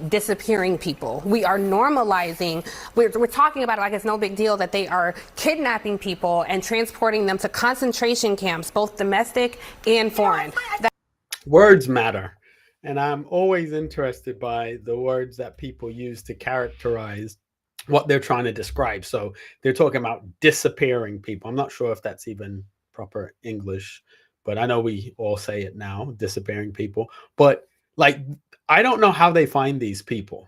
disappearing people. We are normalizing, we're talking about it like it's no big deal that they are kidnapping people and transporting them to concentration camps, both domestic and foreign. Words matter. And I'm always interested by the words that people use to characterize what they're trying to describe. So they're talking about disappearing people. I'm not sure if that's even proper English, but I know we all say it now, disappearing people. But like, I don't know how they find these people,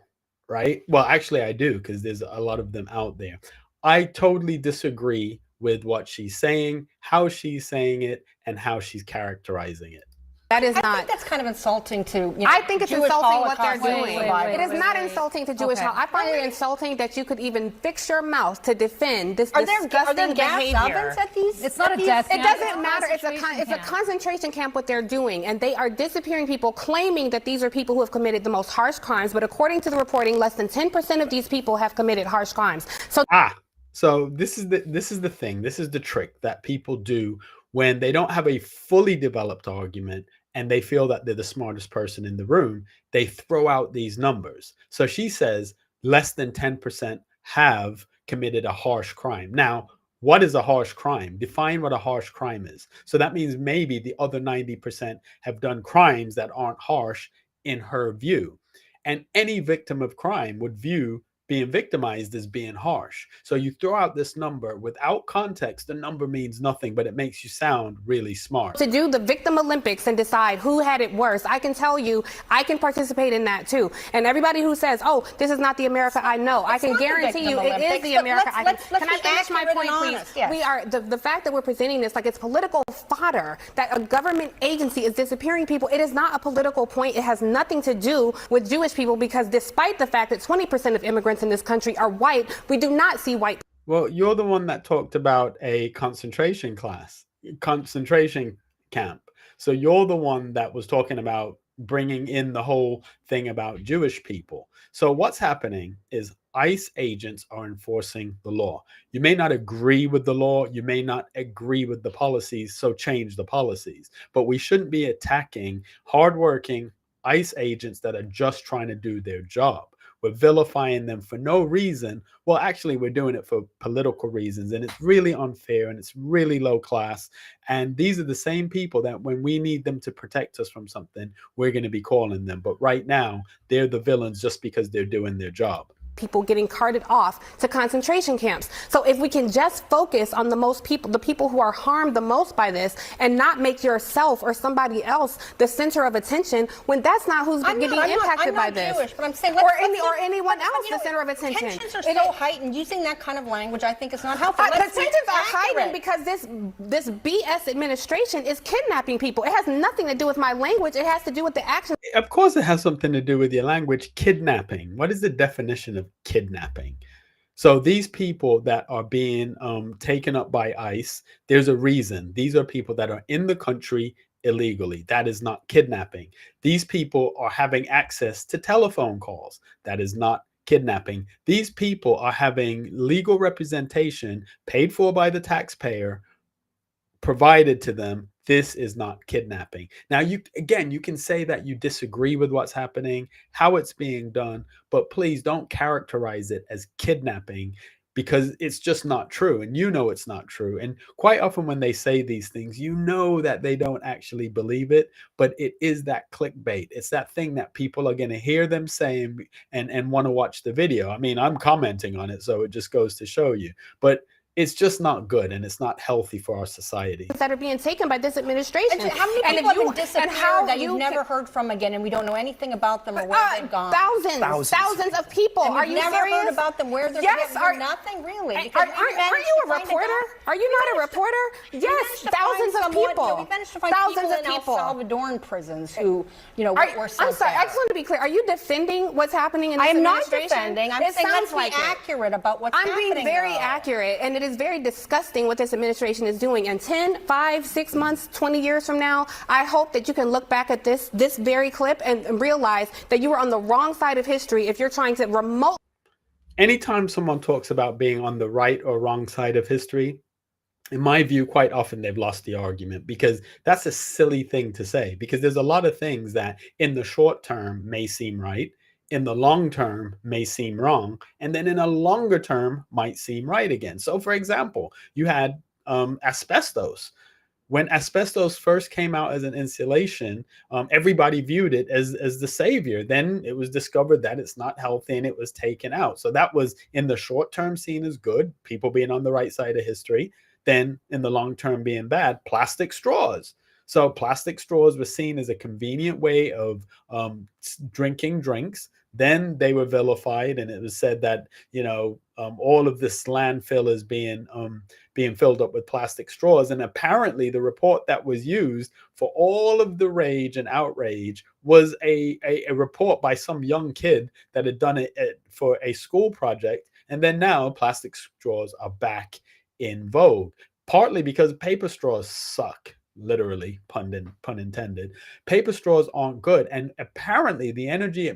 right? Well, actually, I do, because there's a lot of them out there. I totally disagree with what she's saying, how she's saying it, and how she's characterizing it. That is I not. think that's kind of insulting to. I think it's Jewish insulting what they're Holocaust doing. survivors. It is not insulting to Jewish. I find it insulting that you could even fix your mouth to defend this disgusting Are there gas behavior. ovens at these? It's not a death camp. It doesn't matter. It's a concentration camp what they're doing, and they are disappearing people, claiming that these are people who have committed the most harsh crimes. But according to the reporting, less than 10% of these people have committed harsh crimes. So this is the thing. This is the trick that people do when they don't have a fully developed argument and they feel that they're the smartest person in the room. They throw out these numbers. So she says less than 10% have committed a harsh crime. Now, what is a harsh crime? Define what a harsh crime is. So that means maybe the other 90% have done crimes that aren't harsh in her view. And any victim of crime would view being victimized as being harsh. So you throw out this number without context. The number means nothing, but it makes you sound really smart. To do the victim Olympics and decide who had it worse, I can tell you, I can participate in that too. And everybody who says, "Oh, this is not the America I know," I can guarantee you it is the America I know. Can I finish my point, please? Yes. We are the fact that we're presenting this like it's political fodder, that a government agency is disappearing people. It is not a political point. It has nothing to do with Jewish people, because despite the fact that 20% of immigrants in this country are white, we do not see white. Well, you're the one that talked about a concentration camp. So you're the one that was talking about bringing in the whole thing about Jewish people. So what's happening is ICE agents are enforcing the law. You may not agree with the law. You may not agree with the policies. So change the policies. But we shouldn't be attacking hardworking ICE agents that are just trying to do their job. We're vilifying them for no reason. Well, actually, we're doing it for political reasons, and it's really unfair, and it's really low class. And these are the same people that when we need them to protect us from something, we're going to be calling them. But right now, they're the villains just because they're doing their job. People getting carted off to concentration camps. So if we can just focus on the people who are harmed the most by this, and not make yourself or somebody else the center of attention, when that's not who's getting impacted by this. Jewish, but I'm saying or anyone else the center of attention. Tensions are so heightened. Using that kind of language, I think, is not helpful. The tensions are heightened because this BS administration is kidnapping people. It has nothing to do with my language. It has to do with the action. Of course, it has something to do with your language. Kidnapping. What is the definition of kidnapping? So these people that are being taken up by ICE, there's a reason. These are people that are in the country illegally. That is not kidnapping. These people are having access to telephone calls. That is not kidnapping. These people are having legal representation paid for by the taxpayer provided to them. This is not kidnapping. Now, you can say that you disagree with what's happening, how it's being done, but please don't characterize it as kidnapping, because it's just not true. And you know it's not true. And quite often when they say these things, you know that they don't actually believe it, but it is that clickbait. It's that thing that people are going to hear them saying and want to watch the video. I mean, I'm commenting on it, so it just goes to show you. But it's just not good, and it's not healthy for our society. That are being taken by this administration. How many people have been disappeared that you've never heard from again, and we don't know anything about them or where they've gone? Thousands of people. And are you never serious? heard about them? Where they're nothing really. Aren't you a reporter? Are you not a reporter? Yes, thousands of people. We managed to find people in El Salvadoran prisons who, were sent. I'm sorry. I just want to be clear. Are you defending what's happening in this administration? I am not defending. I'm saying let's be accurate about what's happening. I'm being very accurate, and it is very disgusting what this administration is doing. And 10, 5, 6 months, 20 years from now, I hope that you can look back at this very clip and realize that you were on the wrong side of history if you're trying to remote. Anytime someone talks about being on the right or wrong side of history, in my view, quite often they've lost the argument, because that's a silly thing to say, because there's a lot of things that in the short term may seem right. in the long term may seem wrong, and then in a longer term might seem right again. So for example, you had asbestos. When asbestos first came out as an insulation, everybody viewed it as the savior. Then it was discovered that it's not healthy and it was taken out. So that was in the short term seen as good, people being on the right side of history. Then in the long term being bad, plastic straws. So plastic straws were seen as a convenient way of drinking drinks. Then they were vilified, and it was said that all of this landfill is being filled up with plastic straws. And apparently, the report that was used for all of the rage and outrage was a report by some young kid that had done it for a school project. And then now plastic straws are back in vogue, partly because paper straws suck. Literally, pun intended. Paper straws aren't good, and apparently the energy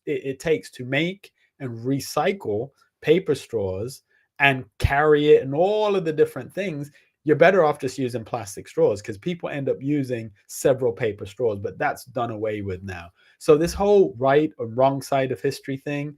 it takes to make and recycle paper straws and carry it and all of the different things, you're better off just using plastic straws, because people end up using several paper straws, but that's done away with now. So this whole right or wrong side of history thing,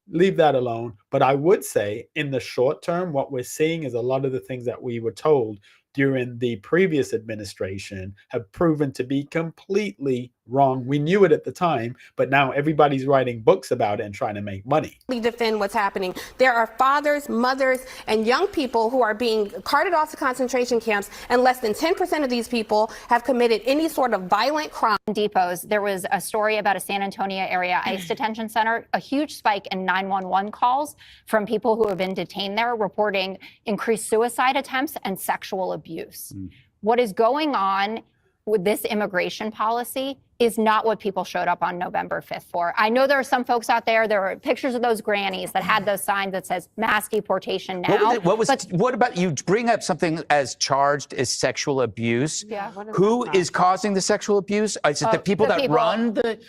leave that alone. But I would say in the short term, what we're seeing is a lot of the things that we were told during the previous administration have proven to be completely wrong. We knew it at the time, but now everybody's writing books about it and trying to make money. We defend what's happening. There are fathers, mothers, and young people who are being carted off to concentration camps, and less than 10% of these people have committed any sort of violent crime. Depots. There was a story about a San Antonio area ICE detention center, a huge spike in 911 calls from people who have been detained there, reporting increased suicide attempts and sexual abuse. What is going on with this immigration policy is not what people showed up on November 5th for. I know there are some folks out there are pictures of those grannies that had those signs that says mass deportation now. What about you bring up something as charged as sexual abuse? Yeah. Who is causing the sexual abuse? Is it the people that run the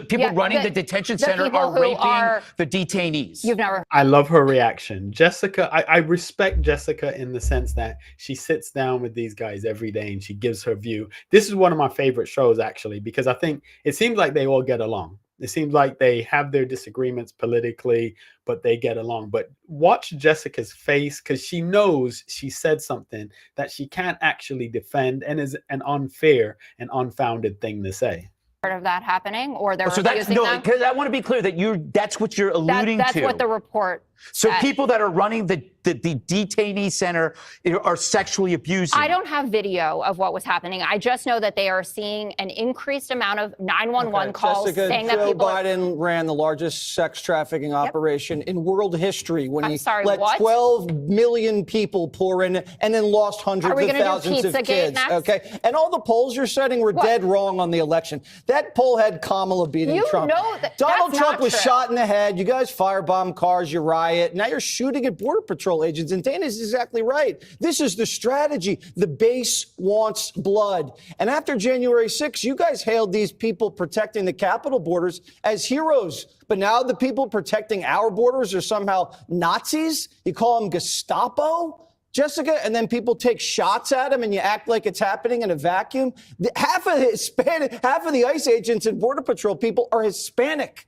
people running the detention center are raping the detainees? You've never. I love her reaction. Jessica, I respect Jessica in the sense that she sits down with these guys every day and she gives her view. This is one of my favorite shows, actually, because I think it seems like they all get along. It seems like they have their disagreements politically, but they get along. But watch Jessica's face, because she knows she said something that she can't actually defend and is an unfair and unfounded thing to say. Part of that happening, or they're so that's no. Because I want to be clear that that's what you're alluding to. That's what the report. So people that are running the detainee center are sexually abusing. I don't have video of what was happening. I just know that they are seeing an increased amount of 911 calls Jessica, saying that Joe people Biden ran the largest sex trafficking operation in world history when he let what? 12 million people pour in and then lost hundreds of thousands of kids. Next? Okay, and all the polls you're setting were dead wrong on the election. That poll had Kamala beating Trump. Donald Trump was shot in the head. You guys firebomb cars. You riot. Now you're shooting at Border Patrol agents. And Dana's exactly right. This is the strategy. The base wants blood. And after January 6th, you guys hailed these people protecting the Capitol borders as heroes. But now the people protecting our borders are somehow Nazis? You call them Gestapo? Jessica, and then people take shots at him and you act like it's happening in a vacuum. Half of the ICE agents and Border Patrol people are Hispanic.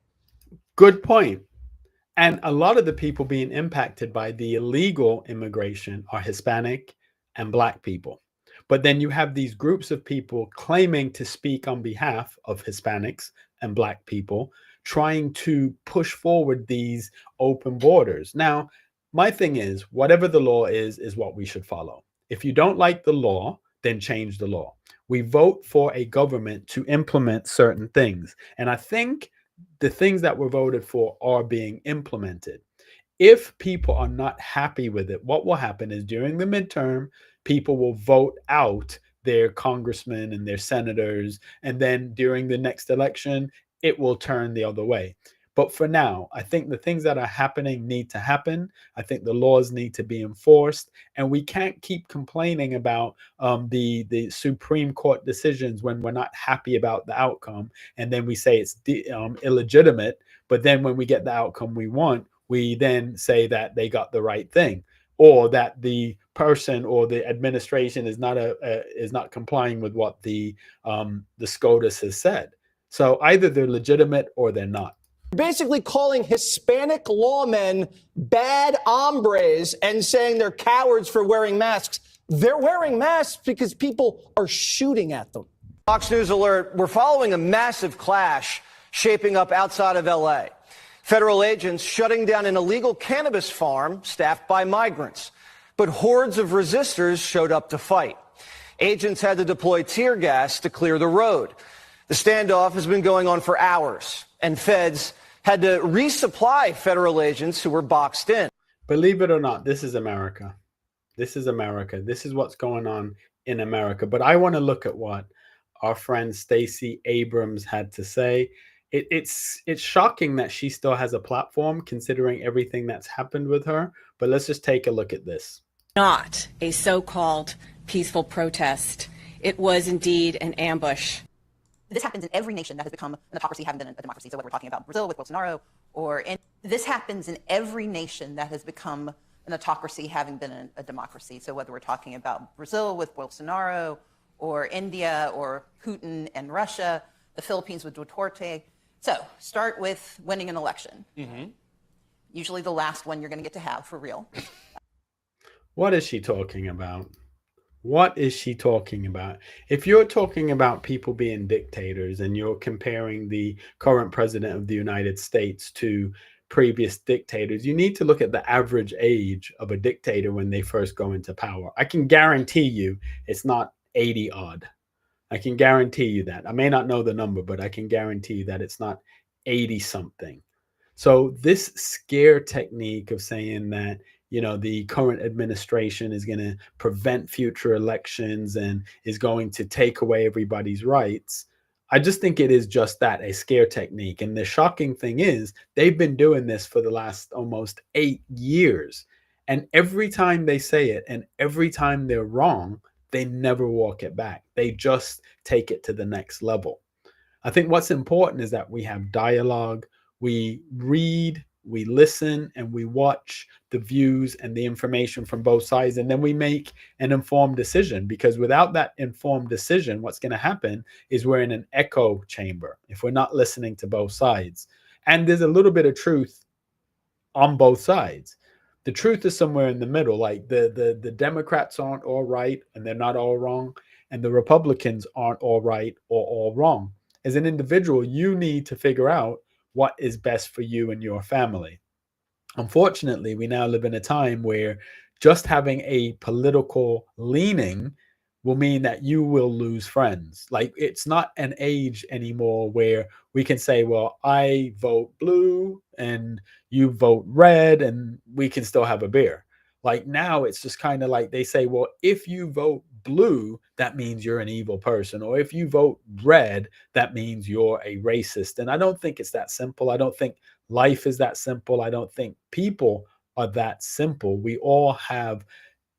Good point. And a lot of the people being impacted by the illegal immigration are Hispanic and Black people. But then you have these groups of people claiming to speak on behalf of Hispanics and Black people, trying to push forward these open borders. Now, my thing is, whatever the law is what we should follow. If you don't like the law, then change the law. We vote for a government to implement certain things. And I think the things that were voted for are being implemented. If people are not happy with it, what will happen is during the midterm, people will vote out their congressmen and their senators. And then during the next election, it will turn the other way. But for now, I think the things that are happening need to happen. I think the laws need to be enforced. And we can't keep complaining about the Supreme Court decisions when we're not happy about the outcome. And then we say it's illegitimate. But then when we get the outcome we want, we then say that they got the right thing, or that the person or the administration is not complying with what the SCOTUS has said. So either they're legitimate or they're not. Basically calling Hispanic lawmen bad hombres and saying they're cowards for wearing masks. They're wearing masks because people are shooting at them. Fox News alert, we're following a massive clash shaping up outside of L.A. Federal agents shutting down an illegal cannabis farm staffed by migrants. But hordes of resistors showed up to fight. Agents had to deploy tear gas to clear the road. The standoff has been going on for hours, and feds had to resupply federal agents who were boxed in. Believe it or not, this is America. This is America. This is what's going on in America. But I want to look at what our friend Stacey Abrams had to say. It's shocking that she still has a platform considering everything that's happened with her. But let's just take a look at this. Not a so-called peaceful protest. It was indeed an ambush. This happens in every nation that has become an autocracy, having been a democracy. So whether we're talking about Brazil with Bolsonaro, this happens in every nation that has become an autocracy, having been a democracy. So whether we're talking about Brazil with Bolsonaro, or India, or Putin and Russia, the Philippines with Duterte. So start with winning an election. Usually the last one you're going to get to have for real. What is she talking about? What is she talking about? If you're talking about people being dictators and you're comparing the current president of the United States to previous dictators, you need to look at the average age of a dictator when they first go into power. I can guarantee you it's not 80 odd. I can guarantee you that. I may not know the number, but I can guarantee you that it's not 80 something. So this scare technique of saying that, you know, the current administration is going to prevent future elections and is going to take away everybody's rights, I just think it is just that, a scare technique. And the shocking thing is they've been doing this for the last almost 8 years. And every time they say it and every time they're wrong, they never walk it back. They just take it to the next level. I think what's important is that we have dialogue, we read, we listen, and we watch the views and the information from both sides, and then we make an informed decision. Because without that informed decision, what's going to happen is we're in an echo chamber if we're not listening to both sides. And there's a little bit of truth on both sides. The truth is somewhere in the middle. Like the Democrats aren't all right and they're not all wrong, and the Republicans aren't all right or all wrong. As an individual, you need to figure out what is best for you and your family. Unfortunately, we now live in a time where just having a political leaning will mean that you will lose friends. Like, it's not an age anymore where we can say, well, I vote blue and you vote red and we can still have a beer. Like, now it's just kind of like they say, well, if you vote blue, that means you're an evil person. Or if you vote red, that means you're a racist. And I don't think it's that simple. I don't think life is that simple. I don't think people are that simple. We all have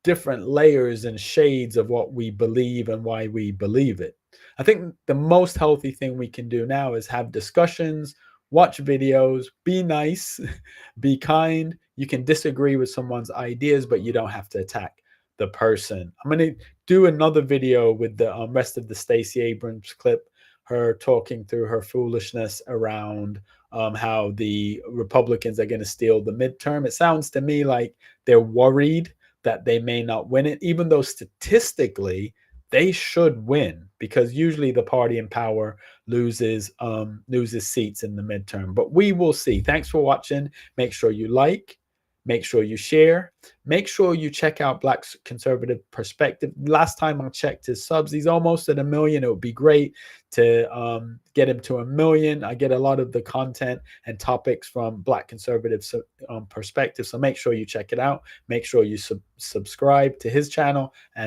different layers and shades of what we believe and why we believe it. I think the most healthy thing we can do now is have discussions, watch videos, be nice, be kind. You can disagree with someone's ideas, but you don't have to attack the person. I'm going to do another video with the rest of the Stacey Abrams clip, her talking through her foolishness around how the Republicans are going to steal the midterm. It sounds to me like they're worried that they may not win it, even though statistically they should win, because usually the party in power loses seats in the midterm. But we will see. Thanks for watching. Make sure you like, make sure you share, make sure you check out Black Conservative Perspective. Last time I checked his subs, he's almost at 1 million. It would be great to get him to 1 million. I get a lot of the content and topics from Black Conservative Perspective, so make sure you check it out. Make sure you subscribe to his channel, and